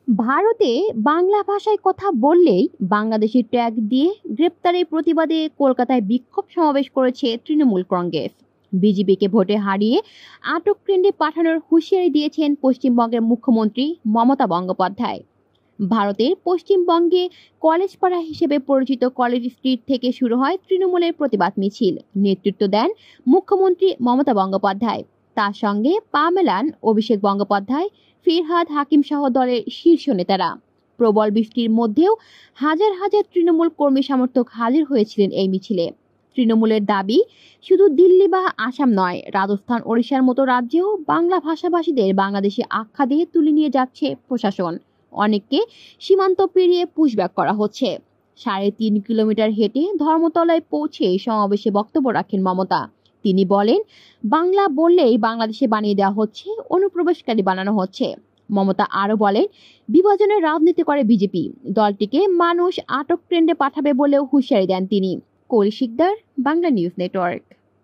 ভারতে বাংলা ভাষায় কথা বললেই বাংলাদেশি ট্যাগ দিয়ে গ্রেপ্তারের প্রতিবাদে কলকাতায় বিক্ষোভ সমাবেশ করেছে তৃণমূল কংগ্রেস। বিজেপিকে ভোটে হারিয়ে আটককাণ্ডে পাঠানোর হুঁশিয়ারি দিয়েছেন পশ্চিমবঙ্গের মুখ্যমন্ত্রী মমতা বন্দ্যোপাধ্যায়। ভারতের পশ্চিমবঙ্গে কলেজপাড়া হিসেবে পরিচিত কলেজ স্ট্রিট থেকে শুরু হয় তৃণমূলের প্রতিবাদ মিছিল। নেতৃত্ব দেন মুখ্যমন্ত্রী মমতা বন্দ্যোপাধ্যায়। তার সঙ্গে পা মেলান অভিষেক বন্দ্যোপাধ্যায়, ফিরহাদ হাকিম সহ দলের শীর্ষ নেতারা। প্রবল বৃষ্টির মধ্যেও হাজার হাজার তৃণমূল কর্মী সমর্থক হাজির হয়েছিলেন এই মিছিলে। তৃণমূলের দাবি, শুধু দিল্লি বা আসাম নয়, রাজস্থান, ওড়িশার মতো রাজ্যেও বাংলা ভাষাভাষীদের বাংলাদেশে আখ্যা দিয়ে তুলে নিয়ে যাচ্ছে প্রশাসন। অনেককে সীমান্ত পেরিয়ে পুশব্যাক করা হচ্ছে। 3.5 কিলোমিটার হেঁটে ধর্মতলায় পৌঁছে সমাবেশে বক্তব্য রাখেন মমতা। তিনি বলেন, বাংলা বললেই বাংলাদেশে বানিয়ে দেওয়া হচ্ছে, অনুপ্রবেশকারী বানানো হচ্ছে। মমতা আরো বলেন, বিভাজনের রাজনীতি করে বিজেপি, দলটিকে মানুষ আটক ট্রেন্ডে পাঠাবে বলেও হুঁশিয়ারি দেন তিনি। কৌশিকদার, বাংলা নিউজ নেটওয়ার্ক।